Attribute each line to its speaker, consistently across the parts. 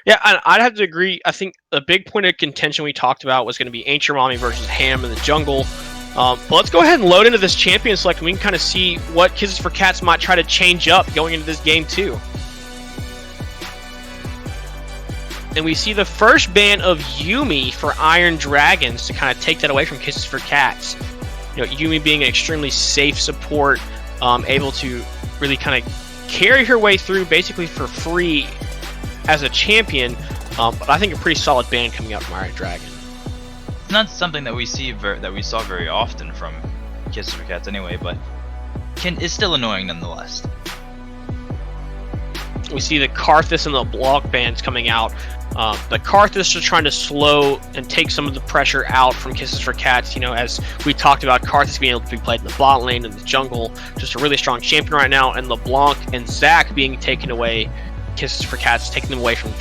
Speaker 1: Yeah, and I'd have to agree. I think the big point of contention we talked about was going to be Ancient Mommy versus Ham in the jungle. But let's go ahead and load into this champion select, and we can kind of see what Kisses for Cats might try to change up going into this game too. And we see the first ban of Yuumi for Iron Dragons to kind of take that away from Kisses for Cats. Yuumi being an extremely safe support, able to really kind of carry her way through basically for free as a champion, but I think a pretty solid ban coming out from Iron Dragon.
Speaker 2: It's not something that we saw very often from Kisses for Cats anyway, but is still annoying nonetheless.
Speaker 1: We see the Karthus and the block bans coming out. The Karthus are trying to slow and take some of the pressure out from Kisses for Cats. As we talked about, Karthus being able to be played in the bot lane and the jungle, just a really strong champion right now, and LeBlanc and Zac being taken away. Kisses for Cats taking them away from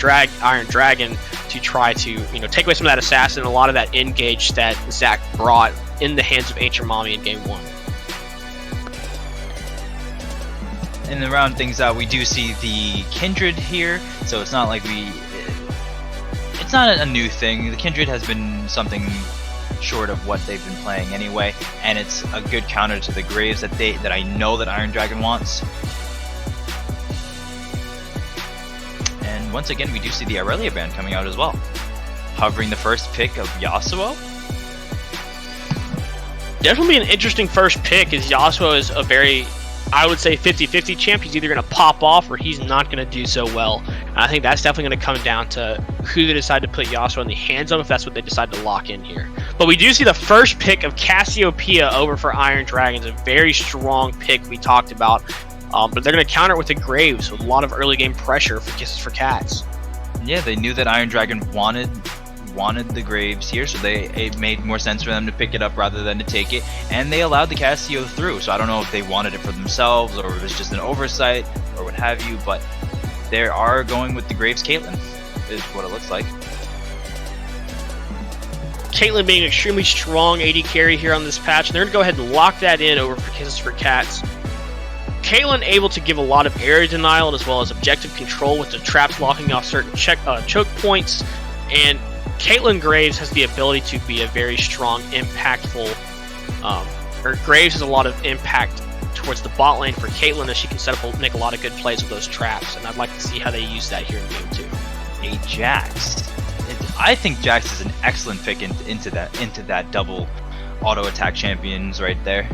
Speaker 1: Iron Dragon to try to take away some of that assassin and a lot of that engage that Zac brought in the hands of Ancient Mommy in game 1.
Speaker 2: And to round things out, we do see the Kindred here, so it's not like it's not a new thing. The Kindred has been something short of what they've been playing anyway, and it's a good counter to the Graves that I know that Iron Dragon wants. And once again, we do see the Aurelia band coming out as well. Hovering the first pick of Yasuo.
Speaker 1: Definitely an interesting first pick, as Yasuo is a very, I would say, 50-50 champ. He's either going to pop off or he's not going to do so well. And I think that's definitely going to come down to who they decide to put Yasuo in the hands of, if that's what they decide to lock in here. But we do see the first pick of Cassiopeia over for Iron Dragons, a very strong pick we talked about. But they're going to counter it with the Graves, with a lot of early game pressure for Kisses for Cats.
Speaker 2: Yeah, they knew that Iron Dragon wanted the Graves here, so it made more sense for them to pick it up rather than to take it, and they allowed the Cassio through. So I don't know if they wanted it for themselves or if it's just an oversight or what have you, but they are going with the Graves Caitlyn, is what it looks like.
Speaker 1: Caitlyn being an extremely strong AD carry here on this patch, and they're going to go ahead and lock that in over for Kisses for Cats. Caitlyn able to give a lot of area denial as well as objective control with the traps locking off certain choke points, and Caitlyn Graves has the ability to be a very strong, impactful, Graves has a lot of impact towards the bot lane for Caitlyn, as she can set up make a lot of good plays with those traps, and I'd like to see how they use that here in game 2.
Speaker 2: A Jax. I think Jax is an excellent pick into that double auto attack champions right there.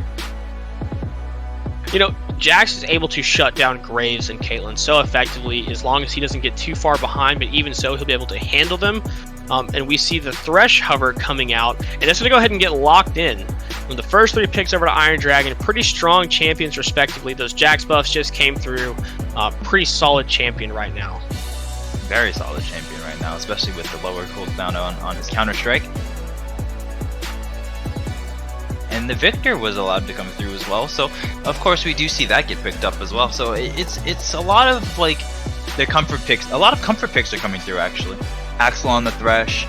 Speaker 1: Jax is able to shut down Graves and Caitlyn so effectively as long as he doesn't get too far behind, but even so, he'll be able to handle them. And we see the Thresh hover coming out, and it's going to go ahead and get locked in. From the first 3 picks over to Iron Dragon, pretty strong champions respectively. Those Jax buffs just came through. Pretty solid champion right now.
Speaker 2: Very solid champion right now, especially with the lower cooldown on his Counter-Strike. And the Victor was allowed to come through as well, so of course we do see that get picked up as well. So it's a lot of like their comfort picks. A lot of comfort picks are coming through actually. Axel on the Thresh,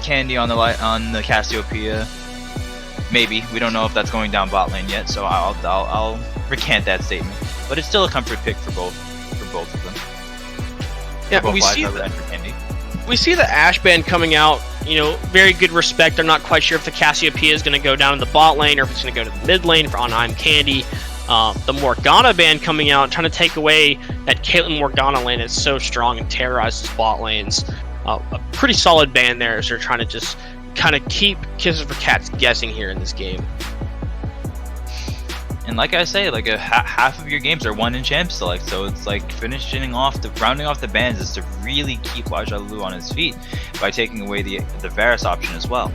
Speaker 2: Candy on the Cassiopeia. Maybe, we don't know if that's going down bot lane yet, so I'll recant that statement. But it's still a comfort pick for both of them.
Speaker 1: Yeah, but we see the Ashe band coming out. Very good respect. I'm not quite sure if the Cassiopeia is going to go down in the bot lane or if it's going to go to the mid lane on I'm Candy. The Morgana band coming out, trying to take away that Caitlyn Morgana lane is so strong and terrorizes bot lanes. A pretty solid band there, as they're trying to just kind of keep Kisses for Cats guessing here in this game.
Speaker 2: And like I say, like half of your games are won in champ select, so it's like rounding off the bands is to really keep Lajalu on his feet by taking away the Varus option as well.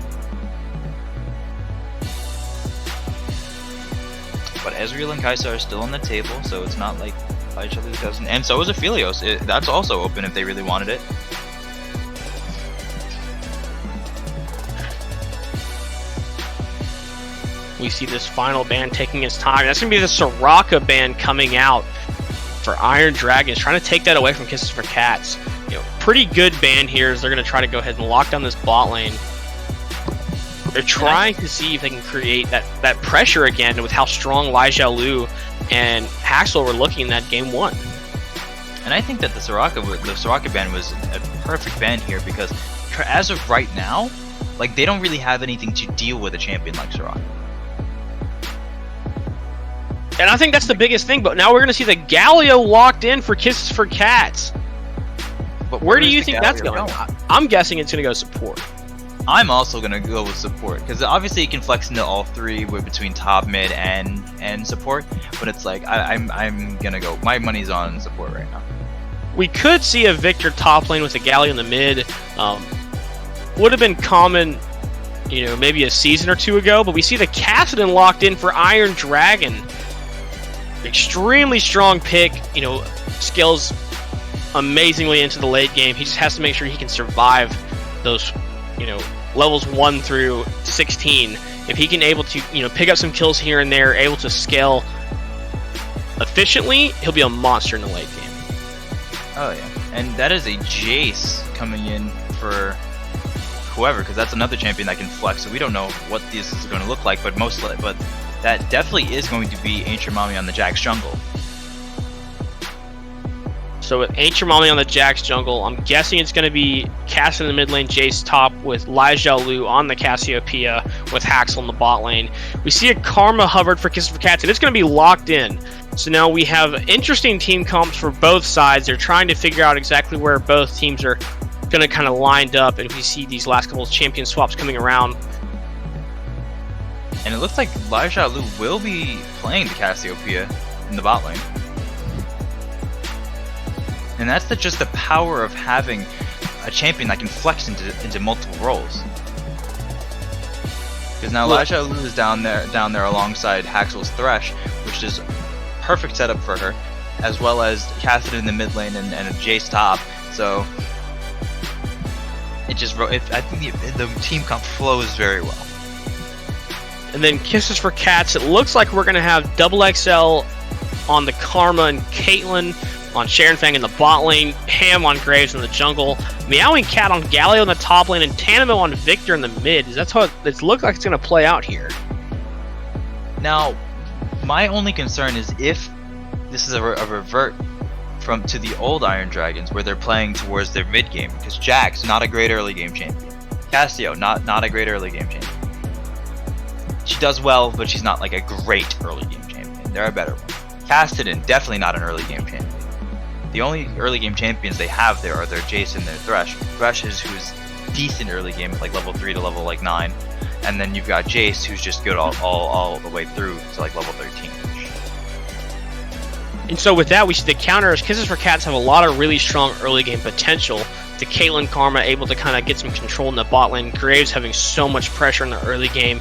Speaker 2: But Ezreal and Kai'Sa are still on the table, so it's not like Lajalu doesn't. And so is Aphelios. That's also open if they really wanted it.
Speaker 1: We see this final band taking its time. That's going to be the Soraka band coming out for Iron Dragons, trying to take that away from Kisses for Cats. Pretty good band here, as they're going to try to go ahead and lock down this bot lane. They're trying to see if they can create that pressure again with how strong Lai Xiaolu and Haxel were looking in that game 1.
Speaker 2: And I think that the Soraka ban was a perfect ban here because as of right now, like they don't really have anything to deal with a champion like Soraka.
Speaker 1: And I think that's the biggest thing, but now we're going to see the Galio locked in for Kisses for Cats.
Speaker 2: But
Speaker 1: where do you think that's going? I'm guessing it's going to go support.
Speaker 2: I'm also going to go with support, because obviously you can flex into all three between top, mid, and support, but it's like, I'm going to go, my money's on support right now.
Speaker 1: We could see a Victor top lane with a Galio in the mid. Would have been common, you know, maybe a season or two ago, but we see the Kassadin locked in for Iron Dragon. Extremely strong pick, you know, scales amazingly into the late game. He just has to make sure he can survive those, you know, levels 1 through 16. If he can able to, you know, pick up some kills here and there, able to scale efficiently, he'll be a monster in the late game.
Speaker 2: Oh yeah, and that is a Jace coming in for whoever, because that's another champion that can flex. So we don't know what this is going to look like, but that definitely is going to be Ancient Mommy on the Jax jungle.
Speaker 1: So with Ancient Mommy on the Jax jungle, I'm guessing it's going to be Cass in the mid lane, Jace top with Lai Xiao Lu on the Cassiopeia with Haxel in the bot lane. We see a Karma hovered for Kisses for Cats, and it's going to be locked in. So now we have interesting team comps for both sides. They're trying to figure out exactly where both teams are going to kind of lined up, and we see these last couple of champion swaps coming around.
Speaker 2: And it looks like Lai Xiao Lu will be playing the Cassiopeia in the bot lane. And that's just the power of having a champion that can flex into multiple roles. Because now Lai Xiao Lu is down there alongside Haxel's Thresh, which is perfect setup for her, as well as Kassadin in the mid lane and a Jace top. So I think the team comp flows very well.
Speaker 1: And then Kisses for Cats, it looks like we're going to have Double XL on the Karma and Caitlyn, on Sharon Fang in the bot lane, Ham on Graves in the jungle, Meowing Cat on Galio in the top lane, and Tanamo on Victor in the mid. That's how it looks like it's going to play out here.
Speaker 2: Now, my only concern is if this is a revert to the old Iron Dragons, where they're playing towards their mid game, because Jax, not a great early game champion. Cassio, not a great early game champion. She does well, but she's not like a great early game champion. There are better ones. Kassadin, definitely not an early game champion. The only early game champions they have there are their Jace and their Thresh. Thresh is who's decent early game, like level 3 to level like 9, and then you've got Jace, who's just good all the way through to like level 13.
Speaker 1: And so with that, we see the counters. Kisses for Cats have a lot of really strong early game potential. The Caitlyn Karma able to kind of get some control in the bot lane. Graves having so much pressure in the early game.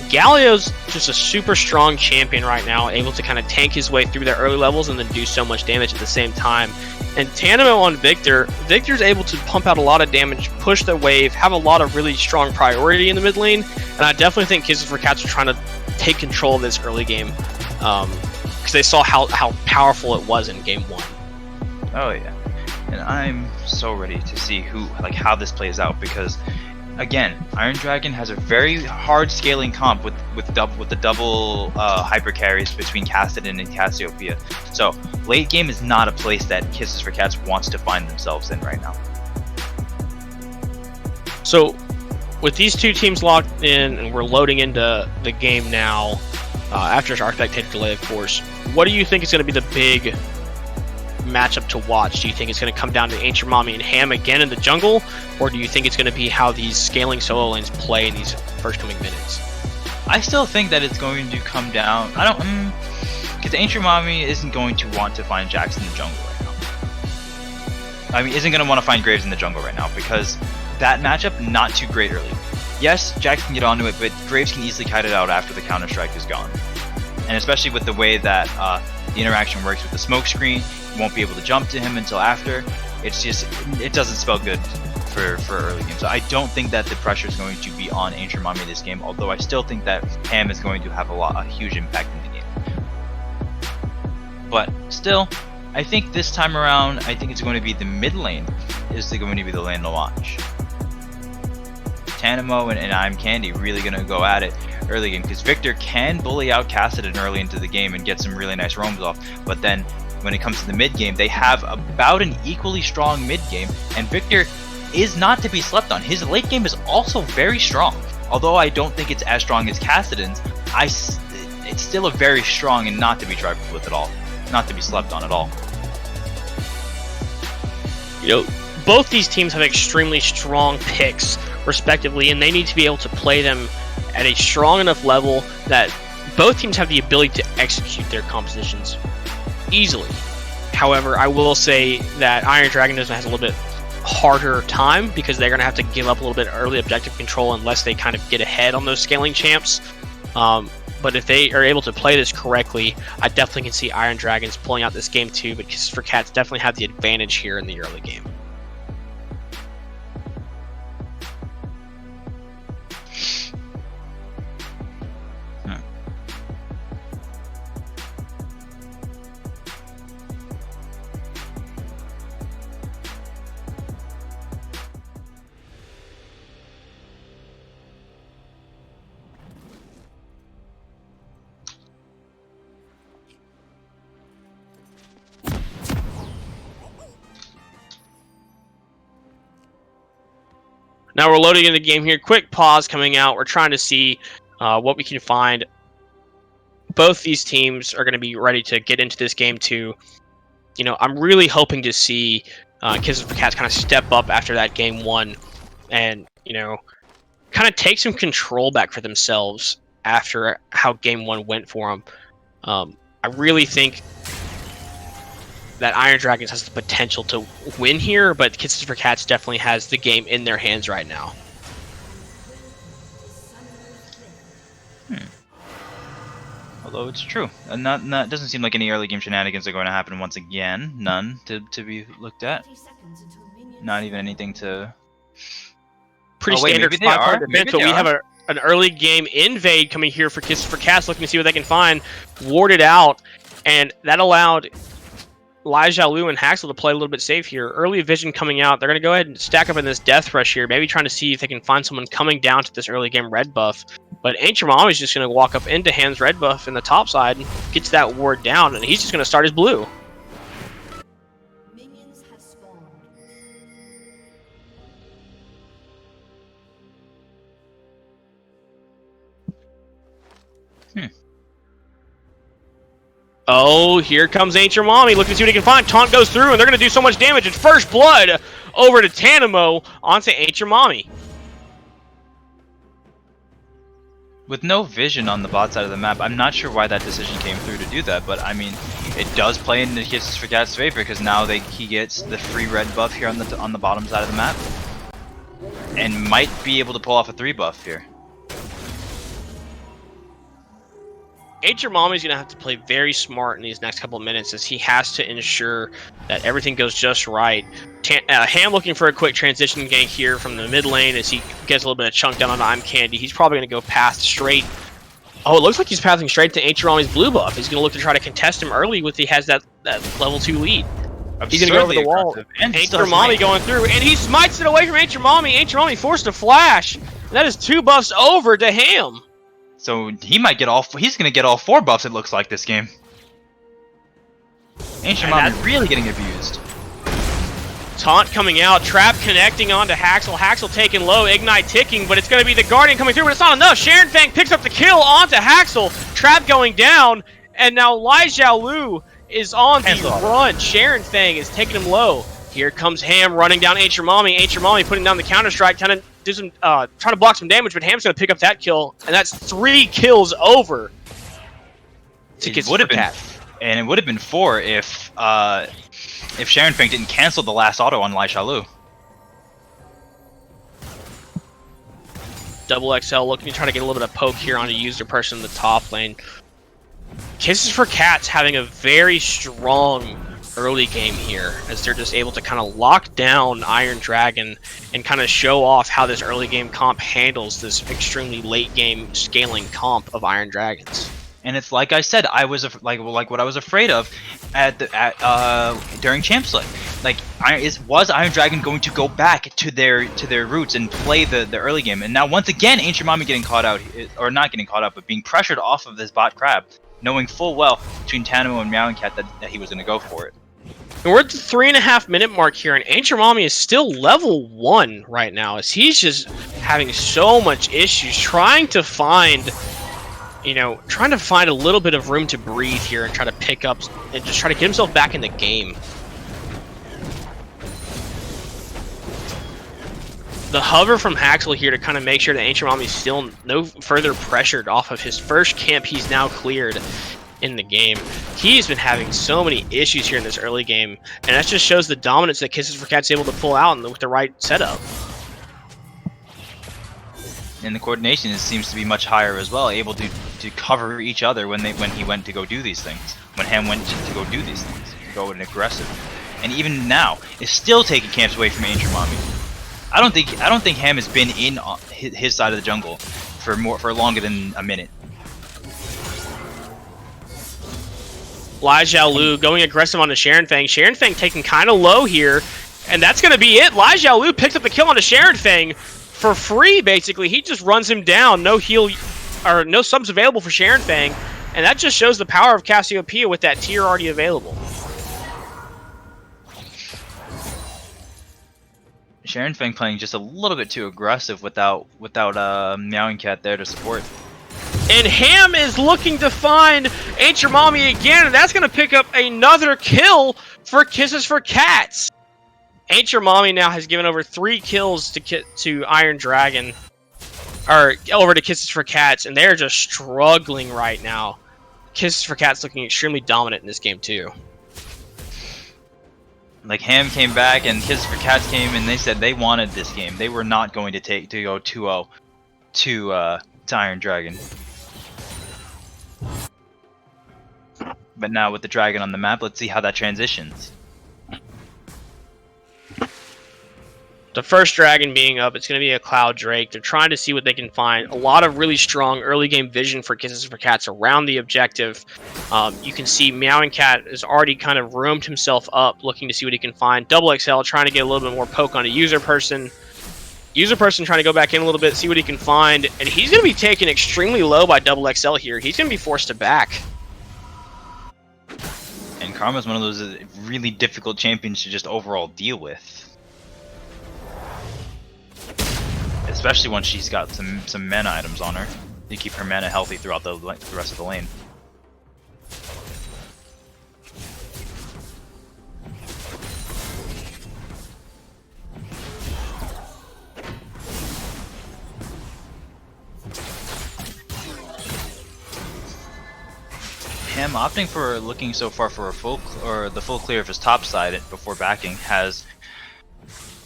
Speaker 1: Galio's just a super strong champion right now, able to kind of tank his way through the early levels and then do so much damage at the same time. And Tanamo on Victor, Victor's able to pump out a lot of damage, push the wave, have a lot of really strong priority in the mid lane, and I definitely think Kisses for Cats are trying to take control of this early game, because they saw how powerful it was in game 1.
Speaker 2: Oh yeah, and I'm so ready to see how this plays out, because again, Iron Dragon has a very hard scaling comp with the double hyper carries between Kassadin and Cassiopeia. So late game is not a place that Kisses for Cats wants to find themselves in right now.
Speaker 1: So with these two teams locked in, and we're loading into the game now, after our spectator delay, of course, what do you think is going to be the big matchup to watch? Do you think it's going to come down to Ancient Mommy and Ham again in the jungle, or do you think it's going to be how these scaling solo lanes play in these first coming minutes?
Speaker 2: I still think that it's going to come down. Because Ancient Mommy isn't going to want to find Jax in the jungle right now. I mean, isn't going to want to find Graves in the jungle right now, because that matchup not too great early. Yes, Jax can get onto it, but Graves can easily kite it out after the counter strike is gone. And especially with the way that the interaction works with the smoke screen, you won't be able to jump to him until after. It doesn't spell good for early game. So I don't think that the pressure is going to be on Ancient Mommy this game, although I still think that Ham is going to have a huge impact in the game. But still, I think this time around, I think it's going to be the mid lane is going to be the lane to watch. Tanamo and I'm Candy really going to go at it early game, because Victor can bully out Kassadin early into the game and get some really nice roams off, but then when it comes to the mid game. They have about an equally strong mid game, and Victor is not to be slept on. His late game is also very strong. Although I don't think it's as strong as Kassadin's, it's still a very strong and not to be trifled with at all. Not to be slept on at all.
Speaker 1: You know, both these teams have extremely strong picks, respectively, and they need to be able to play them at a strong enough level that both teams have the ability to execute their compositions easily. However, I will say that Iron Dragon has a little bit harder time because they're going to have to give up a little bit early objective control unless they kind of get ahead on those scaling champs. But if they are able to play this correctly, I definitely can see Iron Dragons pulling out this game too, but Kisses for Cats definitely have the advantage here in the early game. Now we're loading in the game here. Quick pause coming out. We're trying to see what we can find. Both these teams are going to be ready to get into this game too. You know, I'm really hoping to see Kisses for Cats kind of step up after that game one and, you know, kind of take some control back for themselves after how game one went for them. I really think that Iron Dragons has the potential to win here, but Kisses for Cats definitely has the game in their hands right now.
Speaker 2: Although it's true, doesn't seem like any early game shenanigans are going to happen once again. None to be looked at. Not even anything to.
Speaker 1: Pretty standard 5-card defense, but we have an early game invade coming here for Kisses for Cats, looking to see what they can find. Warded out, and that allowed Lai Xiaolu and Haxel to play a little bit safe here. Early vision coming out. They're going to go ahead and stack up in this death rush here, maybe trying to see if they can find someone coming down to this early game red buff. But Ancient Mom is just going to walk up into Ham's red buff in the top side and gets that ward down, and he's just going to start his blue.
Speaker 3: Minions have spawned.
Speaker 1: Oh, here comes Ancient Mommy looking to see what he can find. Taunt goes through, and they're going to do so much damage. It's first blood over to Tanimo onto Ancient Mommy.
Speaker 2: With no vision on the bot side of the map, I'm not sure why that decision came through to do that, but I mean, it does play into Kisses for Cats' favor because now he gets the free red buff here on the bottom side of the map, and might be able to pull off a 3 buff here.
Speaker 1: Ancient Mommy's going to have to play very smart in these next couple of minutes as he has to ensure that everything goes just right. Ham looking for a quick transition gank here from the mid lane as he gets a little bit of chunk down on I'm Candy. He's probably going to go past straight. Oh, it looks like he's passing straight to Ancient Mommy's blue buff. He's going to look to try to contest him early with he has that level 2 lead. He's going to go over the wall. Ancient Mommy going through, and he smites it away from Ancient Mommy. Ancient Mommy forced to flash. And that is 2 buffs over to Ham.
Speaker 2: So he might get he's going to get all 4 buffs, it looks like, this game. Ancient Mommy really getting abused.
Speaker 1: Taunt coming out, Trap connecting onto Haxel. Haxel taking low, Ignite ticking, but it's going to be the Guardian coming through, but it's not enough. Sharon Fang picks up the kill onto Haxel. Trap going down, and now Lai Xiaolu is on the run. Sharon Fang is taking him low. Here comes Ham running down Ancient Mommy. Ancient Mommy putting down the counter-strike, trying to block some damage, but Ham's going to pick up that kill, and that's 3 kills over.
Speaker 2: It would have been 4 if Sharon Fang didn't cancel the last auto on Lai Xiaolu.
Speaker 1: Double XL looking to try to get a little bit of poke here on a user person in the top lane. Kisses for Cats having a very strong early game here as they're just able to kind of lock down Iron Dragon and kind of show off how this early game comp handles this extremely late game scaling comp of Iron Dragons.
Speaker 2: And it's like I said, I was like what I was afraid of during Champ Select. Like, was Iron Dragon going to go back to their roots and play the early game? And now once again, Ancient Mommy getting caught out, or not getting caught out, but being pressured off of this bot crab, knowing full well between Tanamo and Meowing Cat that he was going to go for it.
Speaker 1: And we're at the 3.5 minute mark here, and Ancient Mommy is still level 1 right now, as he's just having so much issues trying to find a little bit of room to breathe here and try to pick up and just try to get himself back in the game. The hover from Haxel here to kind of make sure that Ancient Mommy is still no further pressured off of his first camp he's now cleared in the game. He's been having so many issues here in this early game, and that just shows the dominance that Kisses for Cat's able to pull out with the right setup.
Speaker 2: And the coordination seems to be much higher as well, able to cover each other when he went to go do these things. When Ham went to go do these things, to go and aggressive. And even now, is still taking camps away from Ancient Mommy. I don't think Ham has been in his side of the jungle for longer than a minute.
Speaker 1: Lai Xiaolu going aggressive on the Sharon Fang. Sharon Fang taking kind of low here, and that's going to be it. Lai Xiaolu picks up the kill on the Sharon Fang for free, basically. He just runs him down. No heal, or no subs available for Sharon Fang, and that just shows the power of Cassiopeia with that tier already available.
Speaker 2: Sharon Fang playing just a little bit too aggressive without Meowing Cat there to support.
Speaker 1: And Ham is looking to find Ancient Mommy again, and that's going to pick up another kill for Kisses for Cats. Ancient Mommy now has given over 3 kills to Iron Dragon, or over to Kisses for Cats, and they're just struggling right now. Kisses for Cats looking extremely dominant in this game too.
Speaker 2: Like, Ham came back and Kisses for Cats came, and they said they wanted this game. They were not going to go 2-0 to Iron Dragon. But now with the dragon on the map, let's see how that transitions.
Speaker 1: The first dragon being up, it's going to be a Cloud Drake. They're trying to see what they can find. A lot of really strong early game vision for Kisses for Cats around the objective. You can see Meowing Cat has already kind of roomed himself up, looking to see what he can find. Double XL trying to get a little bit more poke on a user person. User person trying to go back in a little bit, see what he can find. And he's going to be taken extremely low by Double XL here. He's going to be forced to back.
Speaker 2: And Karma's one of those really difficult champions to just overall deal with. Especially once she's got some mana items on her to keep her mana healthy throughout the rest of the lane. Ham opting for looking so far for the full clear of his top side before backing has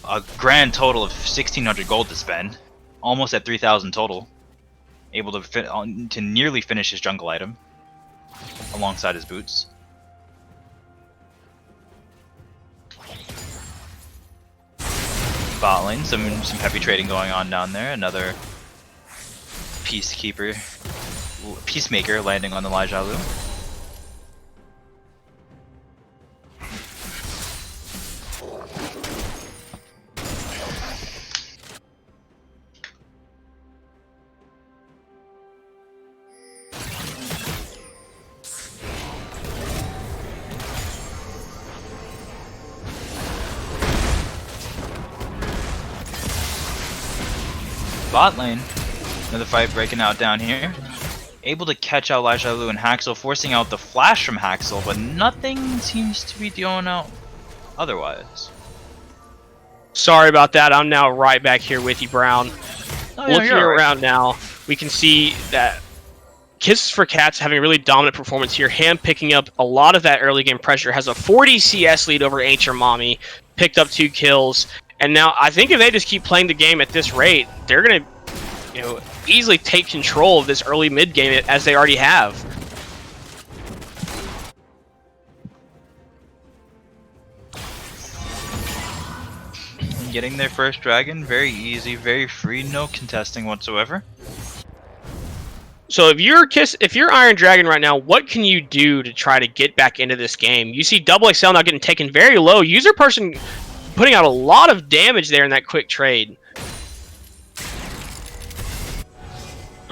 Speaker 2: a grand total of 1,600 gold to spend, almost at 3,000 total, able to nearly finish his jungle item alongside his boots. Bot lane, some heavy trading going on down there. Another peacemaker landing on the Lai Xiaolu. Bot lane, another fight breaking out down here. Able to catch out Lai Xiaolu and Haxel, forcing out the flash from Haxel, but nothing seems to be going out otherwise.
Speaker 1: Sorry about that. I'm now right back here with you, Brown.
Speaker 2: Oh, yeah,
Speaker 1: Looking around now, we can see that Kisses for Cats having a really dominant performance here. Ham picking up a lot of that early game pressure, has a 40 CS lead over Ancient Mommy, picked up 2 kills. And now, I think if they just keep playing the game at this rate, they're going to, easily take control of this early mid game as they already have.
Speaker 2: Getting their first dragon, very easy, very free, no contesting whatsoever.
Speaker 1: So if you're Iron Dragon right now, what can you do to try to get back into this game? You see Double XL now getting taken very low. User person putting out a lot of damage there in that quick trade.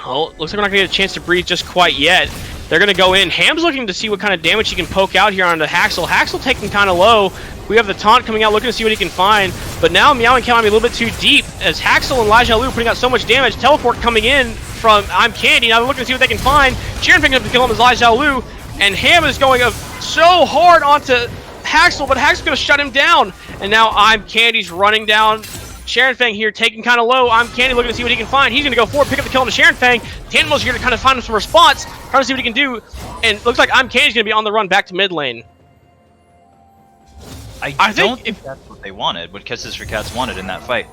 Speaker 1: Oh, looks like we're not going to get a chance to breathe just quite yet. They're going to go in. Ham's looking to see what kind of damage he can poke out here onto Haxel. Haxel taking kind of low. We have the taunt coming out, looking to see what he can find. But now Meow and Cow might be a little bit too deep as Haxel and Elijah Lu putting out so much damage. Teleport coming in from I'm Candy. Now they're looking to see what they can find. Sharon picking up the kill on Elijah Lu. And Ham is going so hard onto Haxel, but Haxel's going to shut him down. And now I'm Candy's running down. Sharon Fang here taking kind of low. I'm Candy looking to see what he can find. He's going to go forward, pick up the kill on Sharon Fang. Tanimo's here to kind of find him some response, trying to see what he can do. And looks like I'm Candy's going to be on the run back to mid lane.
Speaker 2: I don't think that's what they wanted, what Kisses for Cats wanted in that fight.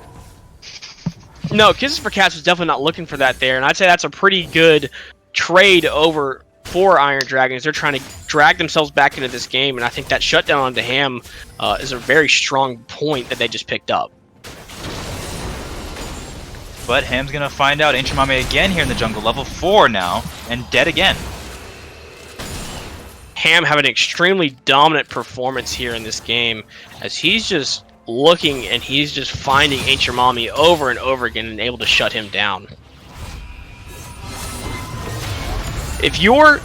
Speaker 1: No, Kisses for Cats was definitely not looking for that there, and I'd say that's a pretty good trade over for Iron Dragons. They're trying to drag themselves back into this game, and I think that shutdown onto Ham is a very strong point that they just picked up.
Speaker 2: But Ham's gonna find out Ancient Mame again here in the jungle, level 4 now, and dead again.
Speaker 1: Ham having an extremely dominant performance here in this game as he's just looking and he's just finding Ancient Mame over and over again and able to shut him down. If you're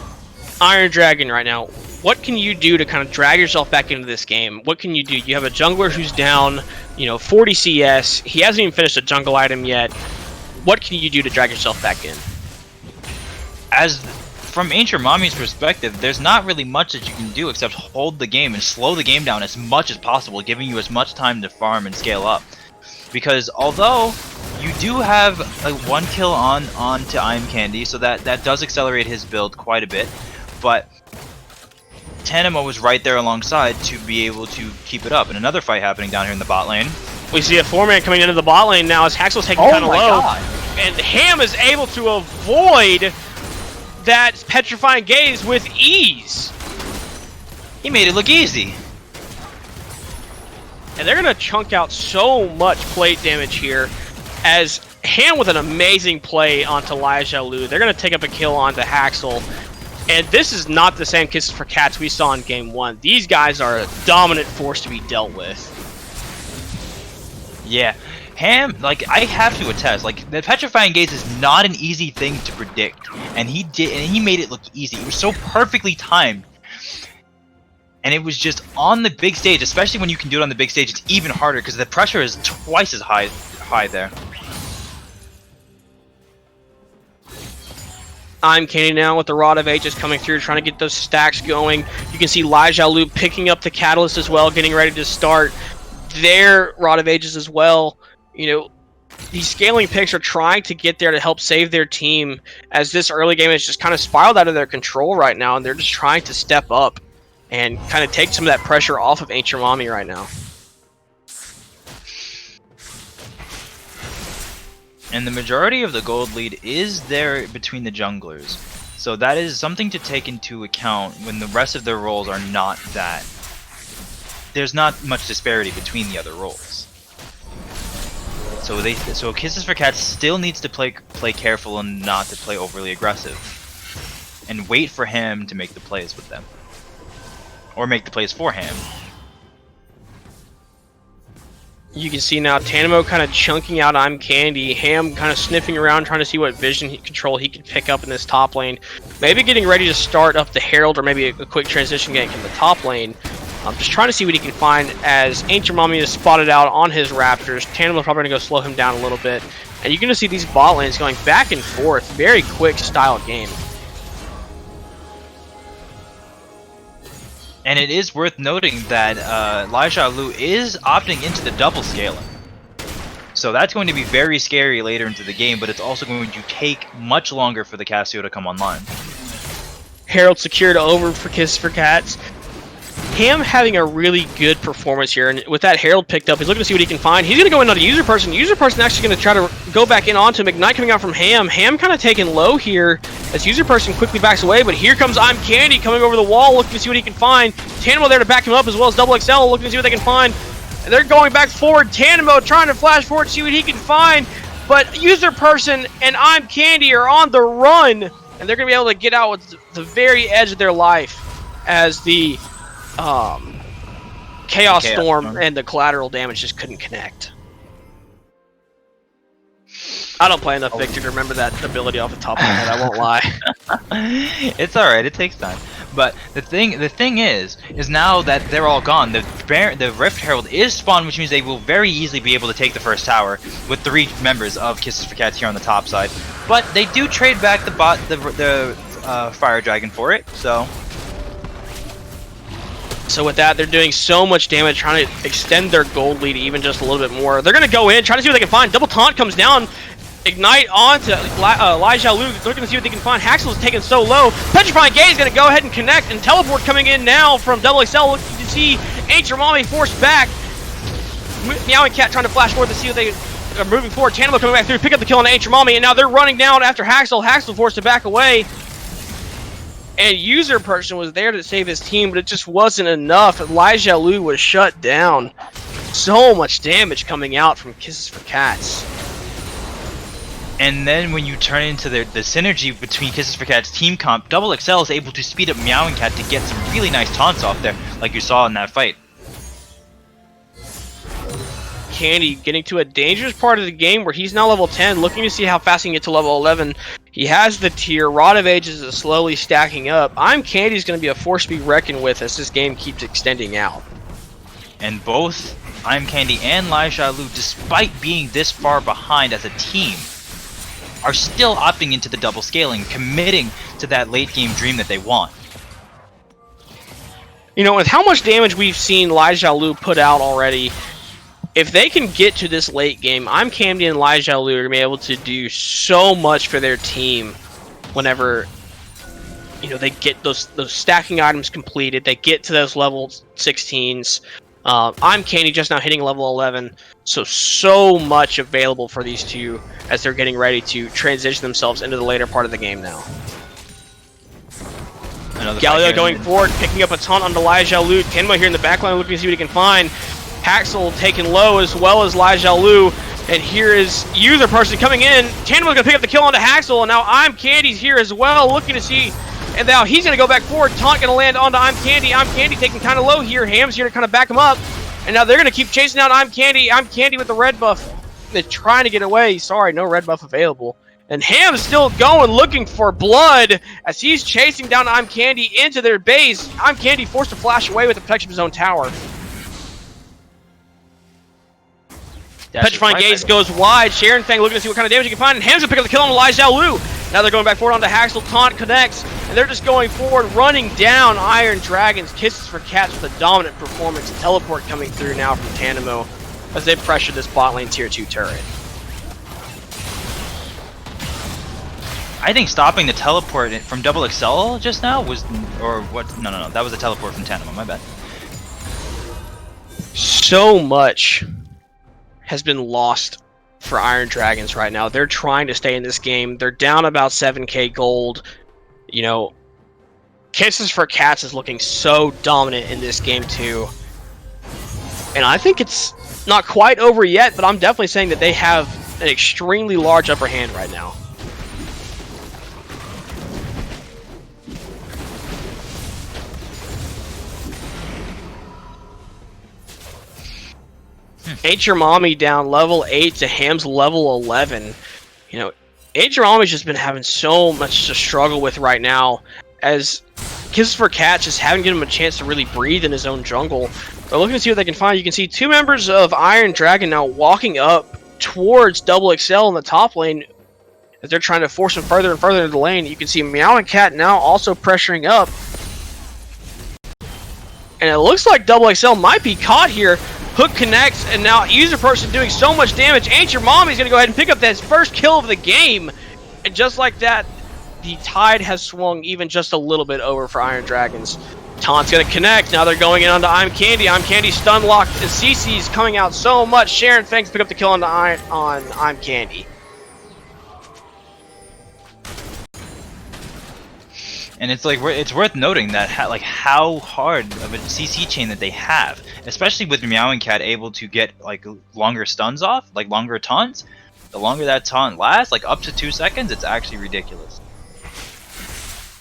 Speaker 1: Iron Dragon right now, what can you do to kind of drag yourself back into this game? What can you do? You have a jungler who's down, 40 CS. He hasn't even finished a jungle item yet. What can you do to drag yourself back in?
Speaker 2: From Ancient Mame's perspective, there's not really much that you can do except hold the game and slow the game down as much as possible, giving you as much time to farm and scale up. Because although you do have a 1 kill onto I'm Candy, so that does accelerate his build quite a bit, but Tanimo was right there alongside to be able to keep it up. And another fight happening down here in the bot lane.
Speaker 1: We see a 4-man coming into the bot lane now as Haxel's taking kind of low. And Ham is able to avoid that petrifying gaze with ease.
Speaker 2: He made it look easy.
Speaker 1: And they're going to chunk out so much plate damage here as Ham with an amazing play onto Elijah Lu. They're going to take up a kill onto Haxel. And this is not the same Kisses for Cats we saw in Game 1. These guys are a dominant force to be dealt with.
Speaker 2: Yeah. Ham, I have to attest, the petrifying gaze is not an easy thing to predict, and he made it look easy. It was so perfectly timed, and it was just on the big stage. Especially when you can do it on the big stage, it's even harder because the pressure is twice as high there.
Speaker 1: I'm Candy now with the Rod of Ages coming through, trying to get those stacks going. You can see Elijah Lu picking up the Catalyst as well, getting ready to start their Rod of Ages as well. These scaling picks are trying to get there to help save their team as this early game is just kind of spiraled out of their control right now, and they're just trying to step up and kind of take some of that pressure off of Ancient Mame right now.
Speaker 2: And the majority of the gold lead is there between the junglers. So that is something to take into account when the rest of their roles are not that. There's not much disparity between the other roles. So Kisses for Cats still needs to play careful and not to play overly aggressive. And wait for him to make the plays with them. Or make the plays for him.
Speaker 1: You can see now Tanimo kind of chunking out I'm Candy, Ham kind of sniffing around trying to see what vision control he can pick up in this top lane. Maybe getting ready to start up the Herald or maybe a quick transition gank in the top lane. I'm just trying to see what he can find as Ancient Mame is spotted out on his Raptors. Tanimo's probably going to go slow him down a little bit. And you're going to see these bot lanes going back and forth. Very quick style game.
Speaker 2: And it is worth noting that Elijah Lu is opting into the double scaling. So that's going to be very scary later into the game, but it's also going to take much longer for the Cassio to come online.
Speaker 1: Herald secured over for Kisses for Cats. Ham having a really good performance here, and with that Herald picked up, he's looking to see what he can find. He's going to go in on a User Person. User Person actually going to try to go back in onto him. Ignite coming out from Ham. Ham kind of taking low here as User Person quickly backs away, but here comes I'm Candy coming over the wall, looking to see what he can find. Tanimo there to back him up, as well as Double XL looking to see what they can find. And they're going back forward. Tanimo trying to flash forward, see what he can find, but User Person and I'm Candy are on the run. and they're going to be able to get out with the very edge of their life as the Chaos Storm and the collateral damage just couldn't connect. I don't play enough Victor to remember that ability off the top of my head, I won't lie.
Speaker 2: It's alright, it takes time. But the thing is now that they're all gone, the Rift Herald is spawned, which means they will very easily be able to take the first tower with 3 members of Kisses for Cats here on the top side. But they do trade back the Fire Dragon for it, so...
Speaker 1: So with that, they're doing so much damage, trying to extend their gold lead even just a little bit more. They're going to go in, try to see what they can find. Double Taunt comes down. Ignite onto Lai Xiaolu, looking to see what they can find. Haxel is taken so low. Petrifying Gaze is going to go ahead and connect, and Teleport coming in now from Double XL, looking to see Ancient Mommy forced back. Meowing Cat trying to flash forward to see what they are moving forward. Tanimo coming back through, pick up the kill on Ancient Mommy, and now they're running down after Haxel. Haxel forced to back away. And User Person was there to save his team, but it just wasn't enough. Lai Xiaolu was shut down. So much damage coming out from Kisses for Cats.
Speaker 2: And then when you turn into the synergy between Kisses for Cats team comp, Double XL is able to speed up Meowing Cat to get some really nice taunts off there, like you saw in that fight.
Speaker 1: Candy getting to a dangerous part of the game where he's now level 10, looking to see how fast he can get to level 11. He has the tier, Rod of Ages is slowly stacking up. I'm Candy's going to be a force to be reckoned with as this game keeps extending out.
Speaker 2: And both I'm Candy and Lai Xiaolu, despite being this far behind as a team, are still opting into the double scaling, committing to that late game dream that they want.
Speaker 1: You know, with how much damage we've seen Lai Xiaolu put out already, if they can get to this late game, I'm Candy and Lai Xiaolu are going to be able to do so much for their team whenever, you know, they get those stacking items completed, they get to those level 16s. I'm Candy just now hitting level 11, so much available for these two as they're getting ready to transition themselves into the later part of the game now. Galileo going forward, picking up a taunt onto Lai Xiaolu. Tenma here in the backline looking to see what he can find. Haxel taken low as well as Lai Xiaolu. And here is User Person coming in. Tenma's going to pick up the kill onto Haxel, and now I'm Candy's here as well, looking to see. And now he's going to go back forward. Taunt going to land onto I'm Candy. I'm Candy taking kind of low here. Ham's here to kind of back him up. And now they're going to keep chasing down I'm Candy. I'm Candy with the red buff. They're trying to get away. Sorry, no red buff available. And Ham's still going, looking for blood as he's chasing down I'm Candy into their base. I'm Candy forced to flash away with the protection of his own tower. Petrifying Gaze goes wide. Sharon Fang looking to see what kind of damage he can find. And Ham's going to pick up the kill on Lai Xiaolu. Now they're going back forward onto Haxel. Taunt connects. And they're just going forward, running down Iron Dragons. Kisses for Cats with a dominant performance. Teleport coming through now from Tanimo as they pressure this bot lane tier 2 turret.
Speaker 2: I think stopping the teleport from Double XL just now was, or what? No, that was a teleport from Tanimo. My bad.
Speaker 1: So much has been lost for Iron Dragons right now. They're trying to stay in this game. They're down about 7k gold. You know, Kisses for Cats is looking so dominant in this game too. And I think it's not quite over yet, but I'm definitely saying that they have an extremely large upper hand right now. Ain't Your Mommy down level 8 to Ham's level 11. You know, Ain't Your Mommy's just been having so much to struggle with right now, as Kisses for Cats just haven't given him a chance to really breathe in his own jungle. But looking to see what they can find, you can see 2 members of Iron Dragon now walking up towards Double XL in the top lane as they're trying to force him further and further into the lane. You can see Meowing Cat now also pressuring up. And it looks like Double XL might be caught here. Hook connects, and now User Person doing so much damage. Ain't Your Mommy's going to go ahead and pick up that first kill of the game. And just like that, the tide has swung even just a little bit over for Iron Dragons. Taunt's going to connect. Now they're going in onto I'm Candy. I'm Candy stun locked, and CC's coming out so much. Sharon Fangs pick up the kill on I'm Candy.
Speaker 2: And it's like it's worth noting that how hard of a CC chain that they have, especially with Meowing Cat able to get like longer stuns off, like longer taunts. The longer that taunt lasts, like up to 2 seconds, it's actually ridiculous.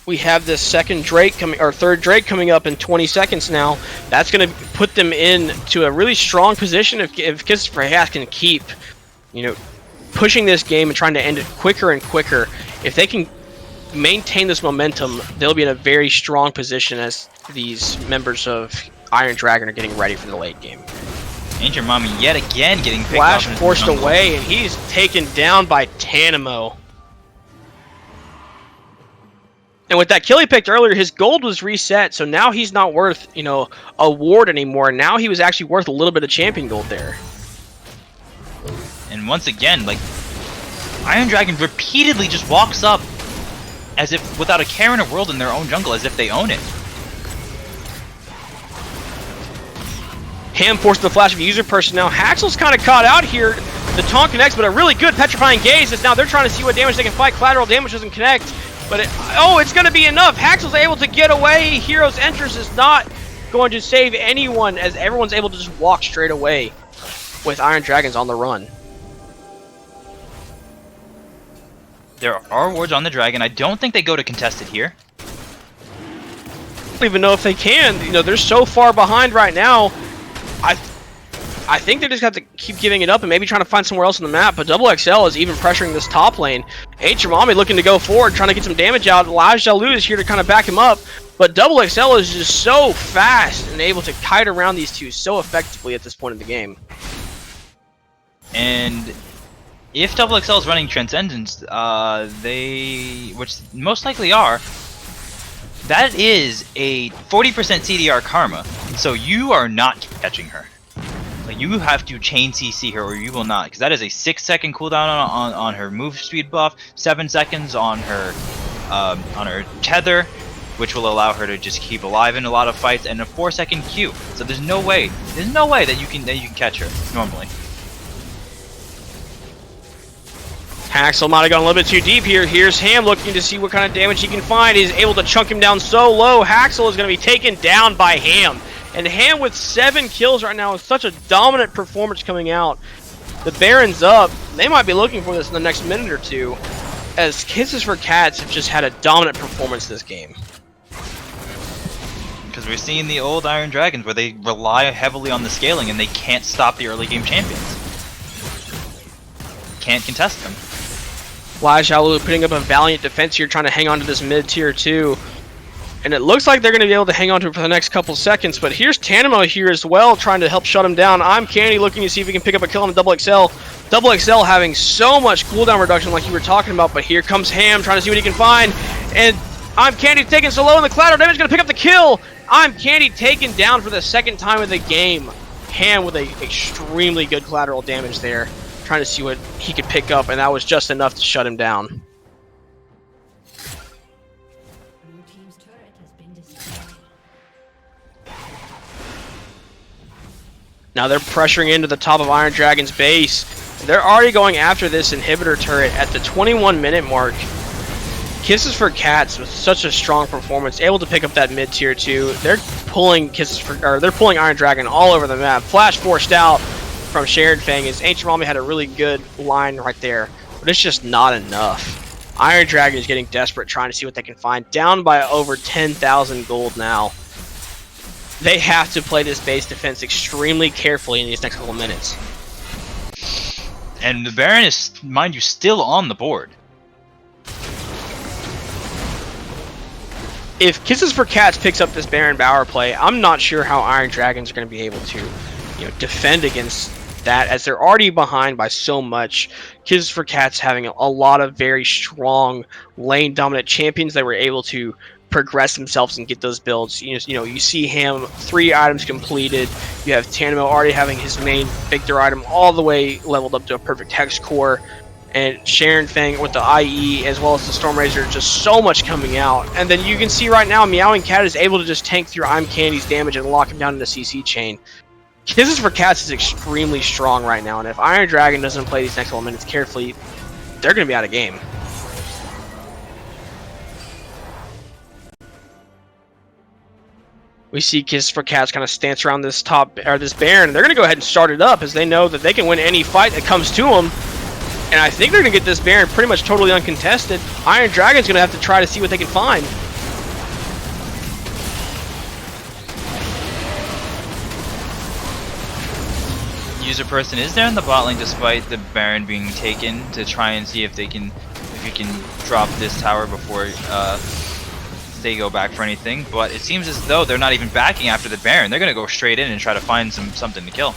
Speaker 1: We have this second Drake coming, or third Drake coming up in 20 seconds now. That's going to put them in to a really strong position if Kisses for Cats can keep, you know, pushing this game and trying to end it quicker and quicker. If they can maintain this momentum, they'll be in a very strong position as these members of Iron Dragon are getting ready for the late game.
Speaker 2: Ancient Mommy yet again getting picked
Speaker 1: Flash
Speaker 2: off
Speaker 1: forced away, and he's taken down by Tanimo. And with that kill he picked earlier, his gold was reset, so now he's not worth, you know, a ward anymore. Now he was actually worth a little bit of champion gold there.
Speaker 2: And once again, like, Iron Dragon repeatedly just walks up as if without a care in the world in their own jungle, as if they own it.
Speaker 1: Ham forced the flash of user personnel. Haxel's kind of caught out here. The taunt connects, but a really good petrifying gaze is now they're trying to see what damage they can fight. Collateral damage doesn't connect, but it's going to be enough. Haxel's able to get away. Hero's entrance is not going to save anyone as everyone's able to just walk straight away with Iron Dragons on the run.
Speaker 2: There are wards on the dragon. I don't think they go to contested here.
Speaker 1: I don't even know if they can. You know, they're so far behind right now. I think they just have to keep giving it up and maybe trying to find somewhere else on the map, but Double XL is even pressuring this top lane. Ancient Mommy looking to go forward, trying to get some damage out. Lajjalu is here to kind of back him up, but Double XL is just so fast and able to kite around these two so effectively at this point in the game.
Speaker 2: And if Double XL is running Transcendence, which most likely are, that is a 40% CDR Karma, so you are not catching her. Like, you have to chain CC her or you will not, because that is a 6-second cooldown on her move speed buff, 7 seconds on her tether, which will allow her to just keep alive in a lot of fights, and a 4-second Q. So there's no way that you can catch her normally.
Speaker 1: Haxel might have gone a little bit too deep here. Here's Ham looking to see what kind of damage he can find. He's able to chunk him down so low. Haxel is going to be taken down by Ham. And Ham with 7 kills right now is such a dominant performance coming out. The Baron's up. They might be looking for this in the next minute or two, as Kisses for Cats have just had a dominant performance this game.
Speaker 2: Because we're seeing the old Iron Dragons where they rely heavily on the scaling and they can't stop the early game champions. Can't contest them.
Speaker 1: Lajjalu putting up a valiant defense here, trying to hang on to this mid tier 2. And it looks like they're going to be able to hang on to it for the next couple seconds. But here's Tanimo here as well, trying to help shut him down. I'm Candy looking to see if he can pick up a kill on the Double XL. Double XL having so much cooldown reduction like you were talking about. But here comes Ham trying to see what he can find. And I'm Candy taking so low, and the collateral damage is going to pick up the kill. I'm Candy taken down for the second time of the game. Ham with a extremely good collateral damage there, trying to see what he could pick up, and that was just enough to shut him down. Now they're pressuring into the top of Iron Dragon's base. They're already going after this inhibitor turret at the 21-minute mark. Kisses for Cats with such a strong performance, able to pick up that mid tier 2. They're pulling they're pulling Iron Dragon all over the map. Flash forced out from Shared Fang as Ancient Mommy had a really good line right there, but it's just not enough. Iron Dragon is getting desperate, trying to see what they can find. Down by over 10,000 gold now. They have to play this base defense extremely carefully in these next couple minutes.
Speaker 2: And the Baron is, mind you, still on the board.
Speaker 1: If Kisses for Cats picks up this Baron Bower play, I'm not sure how Iron Dragons are going to be able to, defend against that, as they're already behind by so much. Kisses for Cats having a lot of very strong lane dominant champions that were able to progress themselves and get those builds. You see Ham 3 items completed. You have Tanimo already having his main Victor item all the way leveled up to a perfect Hex Core, and Sharon Fang with the IE as well as the Storm Razor, just so much coming out. And then you can see right now Meowing Cat is able to just tank through I'm Candy's damage and lock him down in the CC chain. Kisses for Cats is extremely strong right now, and if Iron Dragon doesn't play these next couple minutes carefully, they're going to be out of game. We see Kisses for Cats kind of stance around this this Baron, and they're going to go ahead and start it up as they know that they can win any fight that comes to them. And I think they're going to get this Baron pretty much totally uncontested. Iron Dragon's going to have to try to see what they can find.
Speaker 2: User person is there in the bot lane despite the Baron being taken to try and see if he can drop this tower before they go back for anything. But it seems as though they're not even backing after the Baron. They're gonna go straight in and try to find something to kill.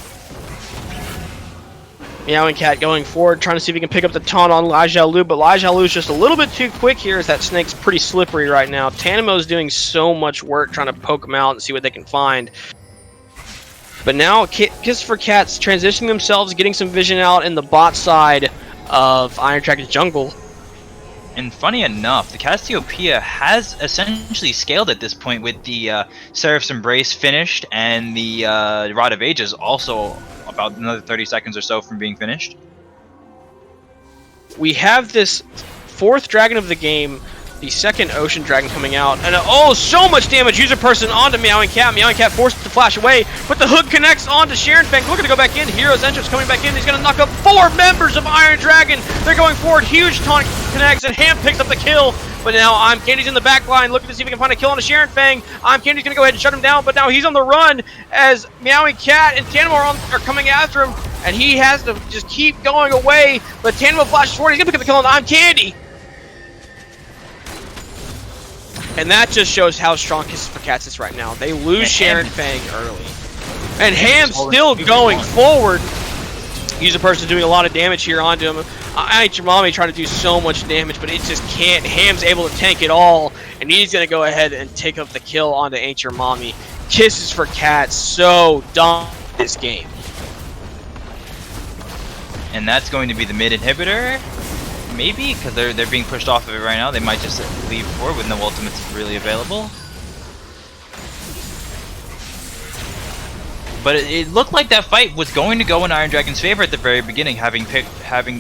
Speaker 1: Meow and Cat going forward, trying to see if he can pick up the taunt on Lai Xiaolu, but Lai Xiaolu's just a little bit too quick here as that snake's pretty slippery right now. Tanimo's doing so much work trying to poke him out and see what they can find. But now Kiss for Cats transitioning themselves, getting some vision out in the bot side of Iron Dragon's jungle.
Speaker 2: And funny enough, the Cassiopeia has essentially scaled at this point with the Seraph's Embrace finished and the Rod of Ages also about another 30 seconds or so from being finished.
Speaker 1: We have this 4th dragon of the game, the 2nd Ocean Dragon coming out, and oh, so much damage! User person onto Meowing Cat. Meowing Cat forced to flash away, but the hook connects onto Sharon Fang. Looking to go back in. Hero's Entrance coming back in. He's going to knock up 4 members of Iron Dragon. They're going forward. Huge taunt connects, and Ham picks up the kill. But now I'm Candy's in the back line, looking to see if he can find a kill on a Sharon Fang. I'm Candy's going to go ahead and shut him down, but now he's on the run as Meowing Cat and Tanimo are coming after him, and he has to just keep going away. But Tanimo flashes forward. He's going to pick up the kill on I'm Candy. And that just shows how strong Kisses for Cats is right now. They lose Sharon Fang early. And Ham's still going forward. User person doing a lot of damage here onto him. I Ain't Your Mommy trying to do so much damage, but it just can't. Ham's able to tank it all, and he's going to go ahead and take up the kill onto Ain't Your Mommy. Kisses for Cats, so dumb this game.
Speaker 2: And that's going to be the mid inhibitor. Maybe, because they're being pushed off of it right now. They might just leave forward with no ultimates really available. But it looked like that fight was going to go in Iron Dragon's favor at the very beginning, having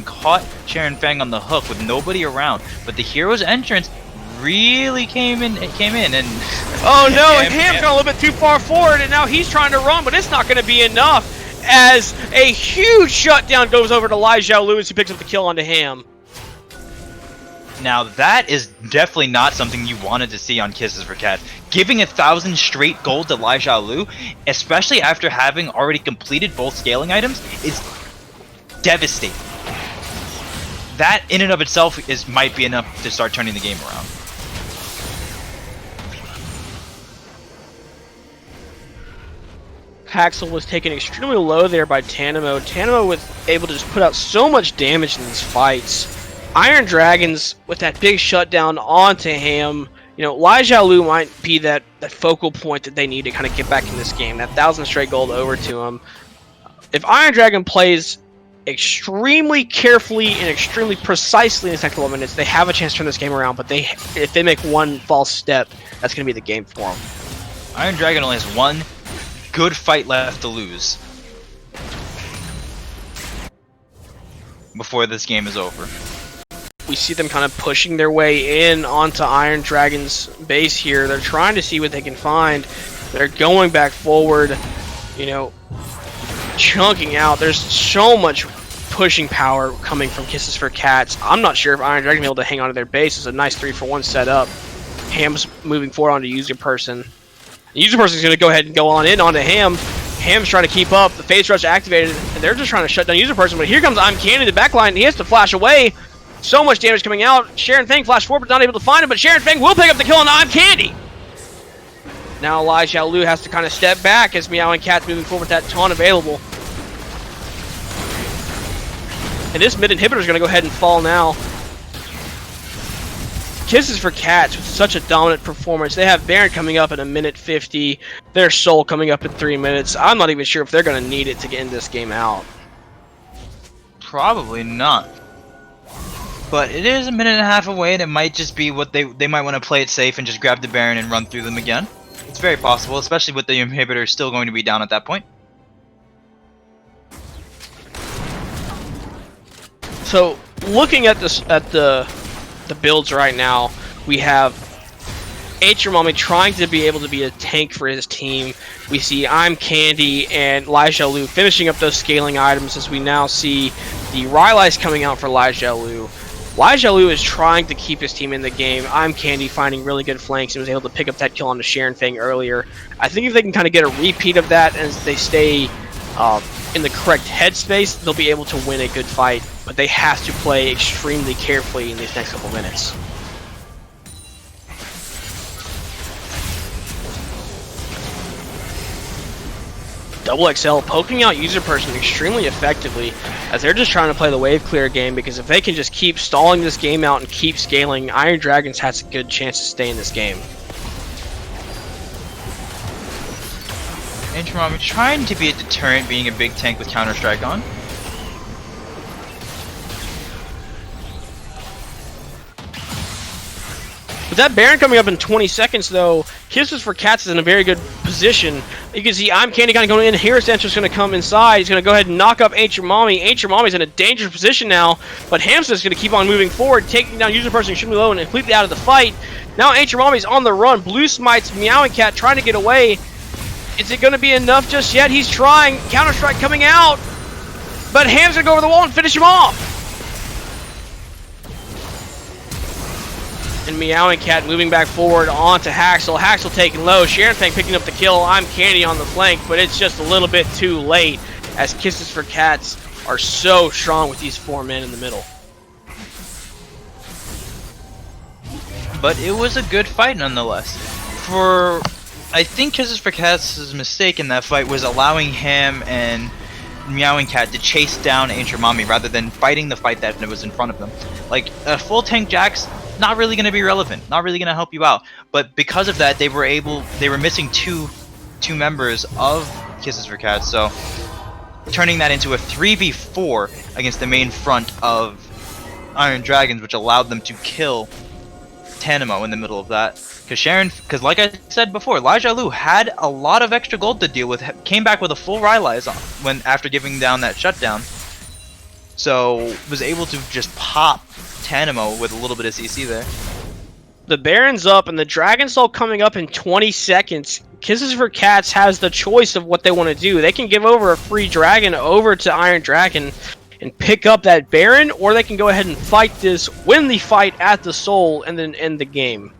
Speaker 2: caught Sharon Fang on the hook with nobody around. But the hero's entrance really came in, and
Speaker 1: oh no, Ham's gone a little bit too far forward, and now he's trying to run, but it's not going to be enough as a huge shutdown goes over to Lai Xiaolu as he picks up the kill onto Ham.
Speaker 2: Now that is definitely not something you wanted to see on Kisses for Cats. Giving 1,000 straight gold to Lai Xiaolu, especially after having already completed both scaling items, is devastating. That in and of itself might be enough to start turning the game around.
Speaker 1: Haxel was taken extremely low there by Tanimo. Tanimo was able to just put out so much damage in these fights. Iron Dragons, with that big shutdown onto Ham, you know, Lai Xiaolu might be that focal point that they need to kind of get back in this game. That 1,000 straight gold over to him. If Iron Dragon plays extremely carefully and extremely precisely in the second 12 minutes, they have a chance to turn this game around, but if they make one false step, that's going to be the game for them.
Speaker 2: Iron Dragon only has one good fight left to lose before this game is over.
Speaker 1: We see them kind of pushing their way in onto Iron Dragon's base here. They're trying to see what they can find. They're going back forward, you know, chunking out. There's so much pushing power coming from Kisses for Cats. I'm not sure if Iron Dragon will be able to hang on to their base. It's a nice 3-for-1 setup. Ham's moving forward onto User Person. The User Person is going to go ahead and go on in onto Ham. Ham's trying to keep up. The Phase Rush activated, and they're just trying to shut down User Person. But here comes I'm Candy in the backline. He has to flash away. So much damage coming out. Sharon Fang flashed forward, but not able to find him. But Sharon Fang will pick up the kill on I'm Candy. Now Lai Xiaolu has to kind of step back as Meow and Cat's moving forward with that taunt available. And this mid inhibitor is going to go ahead and fall now. Kisses for Cats with such a dominant performance. They have Baron coming up in 1:50. Their Soul coming up in 3 minutes. I'm not even sure if they're going to need it to end this game out.
Speaker 2: Probably not. But it is a minute and a half away, and it might just be what they might want to play it safe and just grab the Baron and run through them again. It's very possible, especially with the inhibitor still going to be down at that point.
Speaker 1: So, looking at this, at the builds right now, we have Ain't Your Mommy trying to be able to be a tank for his team. We see I'm Candy and Lai Xiaolu finishing up those scaling items as we now see the Rylai's coming out for Lai Xiaolu. Lai Xiaolu is trying to keep his team in the game. I'm Candy finding really good flanks and was able to pick up that kill on the Sharon Fang earlier. I think if they can kind of get a repeat of that as they stay in the correct headspace, they'll be able to win a good fight, but they have to play extremely carefully in these next couple minutes. Double XL poking out user person extremely effectively as they're just trying to play the wave clear game, because if they can just keep stalling this game out and keep scaling, Iron Dragons has a good chance to stay in this game.
Speaker 2: Inchmami trying to be a deterrent, being a big tank with Counter-Strike on.
Speaker 1: With that Baron coming up in 20 seconds, though, Kisses for Cats is in a very good position. You can see I'm Candy kind of going in. Here's Entra's going to come inside. He's going to go ahead and knock up Ancient Mommy. Ancient Mommy's in a dangerous position now, but Hamster's going to keep on moving forward, taking down user person extremely low and completely out of the fight. Now Ancient Mommy's on the run. Blue Smites Meowing Cat trying to get away. Is it going to be enough just yet? He's trying. Counter-Strike coming out, but Ham's going to go over the wall and finish him off. And Meowing Cat moving back forward onto Haxel. Haxel taking low. Sharon Fang picking up the kill. I'm Candy on the flank, but it's just a little bit too late as Kisses for Cats are so strong with these 4 men in the middle.
Speaker 2: But it was a good fight nonetheless. I think Kisses for Cats' mistake in that fight was allowing Ham and Meowing Cat to chase down Ancient Mommy rather than fighting the fight that was in front of them. Like, a full tank Jax, not really going to be relevant, not really going to help you out. But because of that, they were missing two members of Kisses for Cats, so turning that into a 3v4 against the main front of Iron Dragons, which allowed them to kill Tanimo in the middle of that. Because like I said before, Lai Lu had a lot of extra gold to deal with, came back with a full Rylai's after giving down that shutdown. So was able to just pop Tanimo with a little bit of CC there.
Speaker 1: The Baron's up and the Dragon Soul coming up in 20 seconds. Kisses for Cats has the choice of what they want to do. They can give over a free dragon over to Iron Dragon and pick up that Baron, or they can go ahead and fight this, win the fight at the Soul, and then end the game.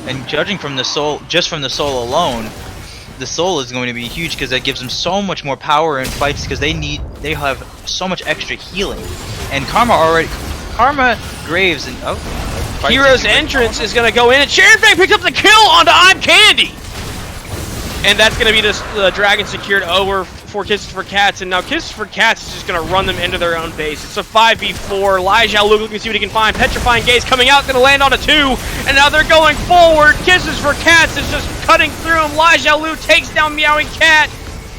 Speaker 2: And judging from the Soul, just from the Soul alone, the Soul is going to be huge because that gives them so much more power in fights because they have so much extra healing. And Karma, Graves, and
Speaker 1: Hero's entrance is going to go in, and Sharon Fang picks up the kill onto I'm Candy! And that's going to be the Dragon secured over for Kisses for Cats, and now Kisses for Cats is just going to run them into their own base. It's a 5v4. Lai Lu looking to see what he can find. Petrifying Gaze coming out, going to land on a 2, and now they're going forward. Kisses for Cats is just cutting through him. Lai Lu takes down Meowing Cat,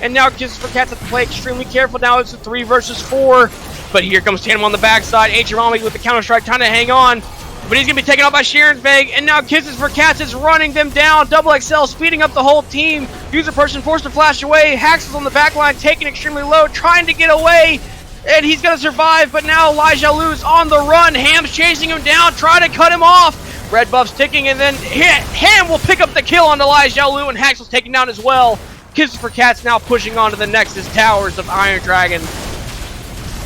Speaker 1: and now Kisses for Cats have to play extremely careful. Now it's a 3 versus 4, but here comes Tanimo on the backside. Ancient Mommy with the Counter-Strike trying to hang on, but he's going to be taken out by Sharon Fang, and now Kisses for Cats is running them down. Double XL speeding up the whole team. User person forced to flash away. Haxel's on the back line, taking extremely low, trying to get away, and he's going to survive, but now Lai Lu's on the run. Ham's chasing him down, trying to cut him off. Red buff's ticking, and then Ham will pick up the kill onto Lai Lu, and Haxel's taken down as well. Kisses for Cats now pushing onto the Nexus Towers of Iron Dragon.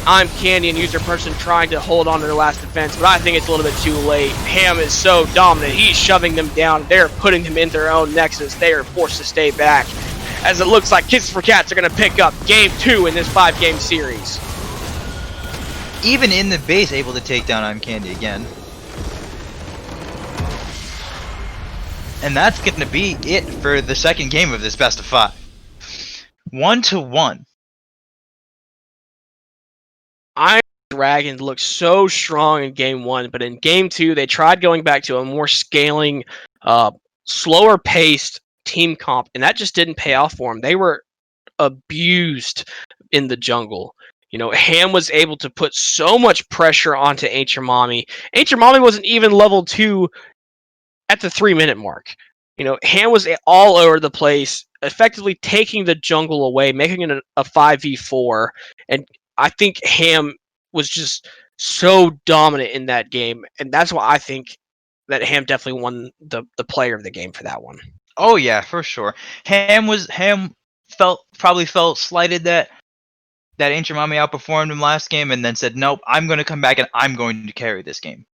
Speaker 1: I'm Candy and user person trying to hold on to their last defense, but I think it's a little bit too late. Ham is so dominant. He's shoving them down. They're putting them in their own Nexus. They are forced to stay back, as it looks like Kisses for Cats are going to pick up Game 2 in this 5-game series.
Speaker 2: Even in the base, able to take down I'm Candy again. And that's going to be it for the second game of this best of 5. 1-1.
Speaker 1: Iron Dragons looked so strong in Game 1, but in Game 2, they tried going back to a more scaling, slower paced team comp, and that just didn't pay off for them. They were abused in the jungle. You know, Ham was able to put so much pressure onto Ancient Mommy. Ancient Mommy wasn't even level 2 at the 3-minute mark. You know, Ham was all over the place, effectively taking the jungle away, making it a 5v4, and I think Ham was just so dominant in that game, and that's why I think that Ham definitely won the player of the game for that one.
Speaker 2: Oh yeah, for sure. Ham probably felt slighted that Ancient Mommy outperformed him last game, and then said, "Nope, I'm going to come back and I'm going to carry this game."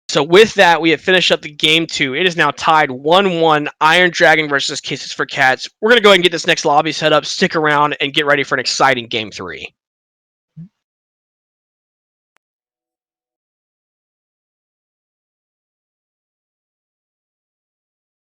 Speaker 1: So with that, we have finished up the game 2. It is now tied 1-1, Iron Dragon versus Kisses for Cats. We're going to go ahead and get this next lobby set up. Stick around and get ready for an exciting game 3.